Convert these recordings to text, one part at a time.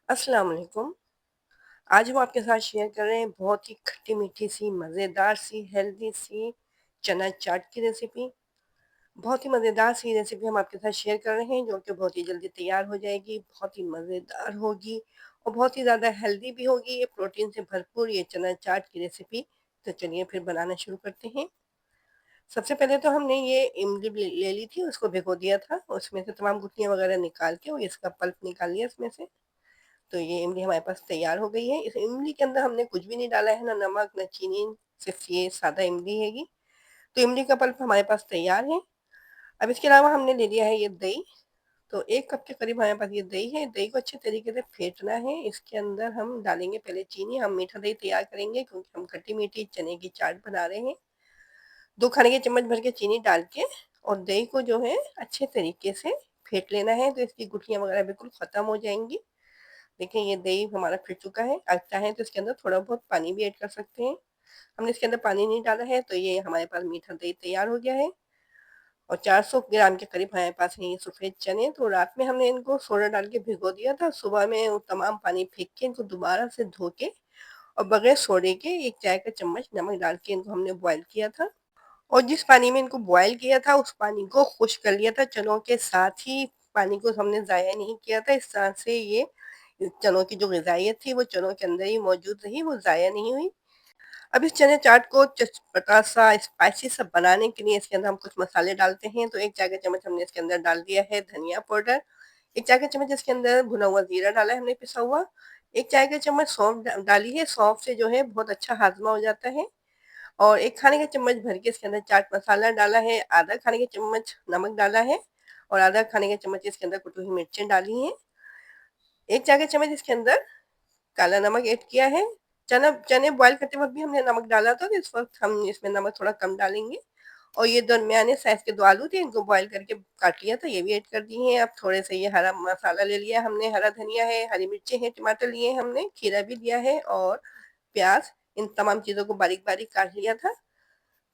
अस्सलाम वालेकुम। आज हम आपके साथ शेयर कर रहे हैं बहुत ही खट्टी-मीठी सी, मज़ेदार सी, हेल्दी सी चना चाट की रेसिपी। बहुत ही मज़ेदार सी रेसिपी हम आपके साथ शेयर कर रहे हैं जो कि बहुत ही जल्दी तैयार हो जाएगी, बहुत ही मज़ेदार होगी और बहुत ही ज़्यादा हेल्दी भी होगी। ये प्रोटीन से भरपूर ये चना चाट की रेसिपी। तो चलिए फिर बनाना शुरू करते हैं। सबसे पहले तो हमने ये इमली ले ली थी, उसको भिगो दिया था। उसमें से तमाम गुठलियाँ वगैरह निकाल के और इसका पल्प निकाल लिया इसमें से। तो ये इमली हमारे पास तैयार हो गई है। इस इमली के अंदर हमने कुछ भी नहीं डाला है, ना नमक, ना चीनी, सिर्फ़ ये सादा इमली हैगी। तो इमली का पल्प हमारे पास तैयार है। अब इसके अलावा हमने ले लिया है ये दही। तो 1 कप के करीब हमारे पास ये दही है। दही को अच्छे तरीके से फेंटना है। इसके अंदर हम डालेंगे पहले चीनी। हम मीठा दही तैयार करेंगे क्योंकि हम खट्टी-मीठी चने की चाट बना रहे हैं। 2 खाने के चम्मच भर के चीनी डाल के और दही को जो है अच्छे तरीके से फेंट लेना है, तो इसकी गुठलियाँ वगैरह बिल्कुल ख़त्म हो जाएँगी। देखिए ये दही हमारा फिट चुका है। आप चाहें तो इसके अंदर थोड़ा बहुत पानी भी ऐड कर सकते हैं। हमने इसके अंदर पानी नहीं डाला है, तो ये हमारे पास मीठा दही तैयार हो गया है। और 400 ग्राम के करीब हमारे पास है ये सफ़ेद चने। तो रात में हमने इनको सोडा डाल के भिगो दिया था। सुबह में वो तमाम पानी फेंक के इनको दोबारा से धो के और बगैर सोडे के 1 चाय का चम्मच नमक डाल के इनको हमने बॉयल किया था। और जिस पानी में इनको बॉयल किया था, उस पानी को खुश्क कर लिया था चनों के साथ ही। पानी को हमने ज़ाया नहीं किया था। इस तरह से ये चनों की जो ग़िज़ाइयत थी, वो चनों के अंदर ही मौजूद रही, वो ज़ाया नहीं हुई। अब इस चने चाट को चटपटा-सा, स्पाइसी सा बनाने के लिए इसके अंदर हम कुछ मसाले डालते हैं। तो 1 चाय का चम्मच हमने इसके अंदर डाल दिया है धनिया पाउडर। 1 चाय का चम्मच इसके अंदर भुना हुआ ज़ीरा डाला है हमने पिसा हुआ। 1 चाय का चम्मच सौंफ डाली है। सौंफ से जो है बहुत अच्छा हाज़मा हो जाता है। और 1 खाने का चम्मच भर के इसके अंदर चाट मसाला डाला है, आधा खाने का चम्मच नमक डाला है और आधा खाने का चम्मच इसके अंदर कुटी हुई मिर्चें डाली हैं। 1 चाय का चम्मच इसके अंदर काला नमक ऐड किया है। चने बॉयल करते वक़्त भी हमने नमक डाला था, तो इस वक़्त हम इसमें नमक थोड़ा कम डालेंगे। और ये दरमियाने साइज़ के 2 आलू थे, इनको बॉयल करके काट लिया था, ये भी ऐड कर दिए हैं। अब थोड़े से ये हरा मसाला ले लिया हमने, हरा धनिया है, हरी मिर्चें हैं, टमाटर लिए हैं हमने, खीरा भी लिया है और प्याज़। इन तमाम चीज़ों को बारीक-बारीक काट लिया था।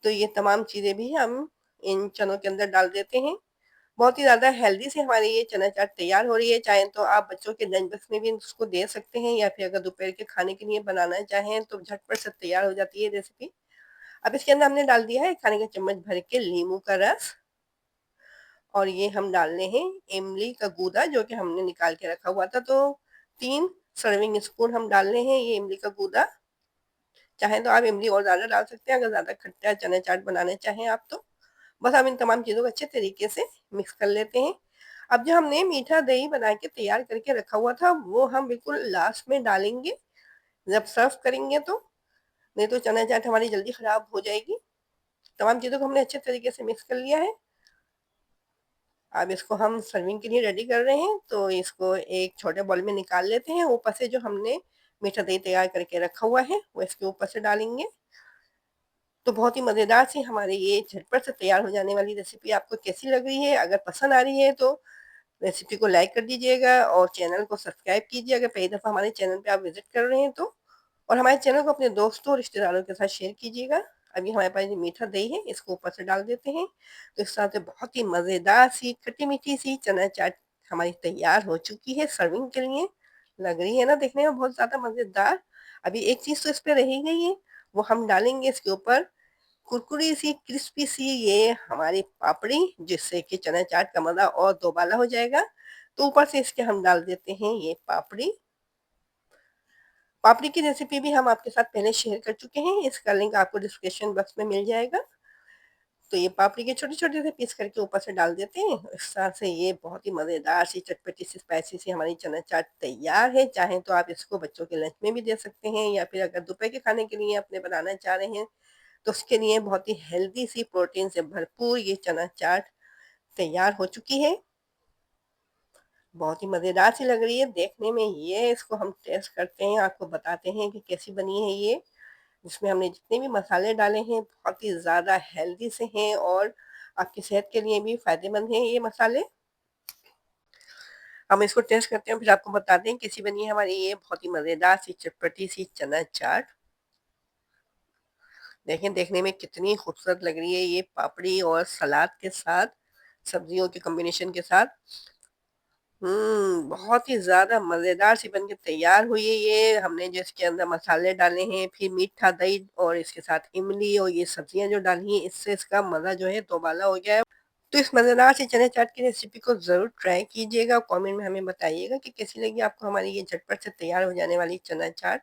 तो ये तमाम चीज़ें भी हम इन चनों के अंदर डाल देते हैं। बहुत ही ज़्यादा हेल्दी से हमारी ये चना चाट तैयार हो रही है। चाहें तो आप बच्चों के लंच बॉक्स में भी इसको दे सकते हैं या फिर अगर दोपहर के खाने के लिए बनाना चाहें तो झटपट से तैयार हो जाती है रेसिपी। अब इसके अंदर हमने डाल दिया है 1 खाने का चम्मच भर के नींबू का रस और ये हम डाल रहे हैं इमली का गूदा जो कि हमने निकाल के रखा हुआ था। तो 3 सर्विंग स्पून हम डाल रहे हैं ये इमली का गूदा। चाहें तो आप इमली और ज़्यादा डाल सकते हैं अगर ज़्यादा खट्टा चना चाट बनाना चाहें आप तो। बस हम इन तमाम चीज़ों को अच्छे तरीके से मिक्स कर लेते हैं। अब जो हमने मीठा दही बना के तैयार करके रखा हुआ था, वो हम बिल्कुल लास्ट में डालेंगे, जब सर्व करेंगे तो, नहीं तो चना चाट हमारी जल्दी खराब हो जाएगी। तमाम चीज़ों को हमने अच्छे तरीके से मिक्स कर लिया है। अब इसको हम सर्विंग के लिए रेडी कर रहे हैं, तो इसको एक छोटे बाउल में निकाल लेते हैं। ऊपर से जो हमने मीठा दही तैयार करके रखा हुआ है, वो इसके ऊपर से डालेंगे। तो बहुत ही मज़ेदार सी हमारी ये झटपट से तैयार हो जाने वाली रेसिपी आपको कैसी लग रही है? अगर पसंद आ रही है तो रेसिपी को लाइक कर दीजिएगा और चैनल को सब्सक्राइब कीजिए अगर पहली दफ़ा हमारे चैनल पे आप विज़िट कर रहे हैं तो। और हमारे चैनल को अपने दोस्तों और रिश्तेदारों के साथ शेयर कीजिएगा। अभी हमारे पास ये मीठा दही है, इसको ऊपर से डाल देते हैं। तो इस तरह से बहुत ही मज़ेदार सी खट्टी-मीठी सी चना चाट हमारी तैयार हो चुकी है सर्विंग के लिए। लग रही है ना देखने में बहुत ज़्यादा मज़ेदार। अभी एक चीज़ तो इस पे रह ही गई है, वो हम डालेंगे इसके ऊपर कुरकुरी सी, क्रिस्पी सी ये हमारी पापड़ी, जिससे कि चना चाट का मज़ा और दोबाला हो जाएगा। तो ऊपर से इसके हम डाल देते हैं ये पापड़ी। पापड़ी की रेसिपी भी हम आपके साथ पहले शेयर कर चुके हैं, इसका लिंक आपको डिस्क्रिप्शन बॉक्स में मिल जाएगा। तो ये पापड़ी के छोटे-छोटे से पीस करके ऊपर से डाल देते हैं। इस तरह से ये बहुत ही मज़ेदार सी, चटपटी सी, स्पाइसी सी हमारी चना चाट तैयार है। चाहें तो आप इसको बच्चों के लंच में भी दे सकते हैं या फिर अगर दोपहर के खाने के लिए अपने बनाना चाह रहे हैं तो उसके लिए बहुत ही हेल्दी सी प्रोटीन से भरपूर ये चना चाट तैयार हो चुकी है। बहुत ही मज़ेदार सी लग रही है देखने में ये। इसको हम टेस्ट करते हैं, आपको बताते हैं कि कैसी बनी है ये। इसमें हमने जितने भी मसाले डाले हैं बहुत ही ज़्यादा हेल्दी से हैं और आपकी सेहत के लिए भी फ़ायदेमंद हैं ये मसाले। हम इसको टेस्ट करते हैं फिर आपको बताते हैं कैसी बनी है हमारी ये बहुत ही मज़ेदार सी चटपटी सी चना चाट। देखें देखने में कितनी खूबसूरत लग रही है ये पापड़ी और सलाद के साथ, सब्जियों के कॉम्बिनेशन के साथ। बहुत ही ज़्यादा मज़ेदार सी बन के तैयार हुई है ये। हमने जो इसके अंदर मसाले डाले हैं, फिर मीठा दही और इसके साथ इमली और ये सब्जियाँ जो डाली हैं, इससे इसका मज़ा जो है दोबाला हो गया है। तो इस मज़ेदार सी चने चाट की रेसिपी को ज़रूर ट्राई कीजिएगा। कमेंट में हमें बताइएगा कि कैसी लगी आपको हमारी ये झटपट से तैयार हो जाने वाली चना चाट।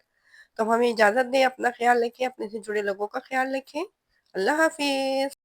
तो अब हमें इजाज़त दें, अपना ख़्याल रखें, अपने से जुड़े लोगों का ख़्याल रखें। अल्लाह हाफ़िज़।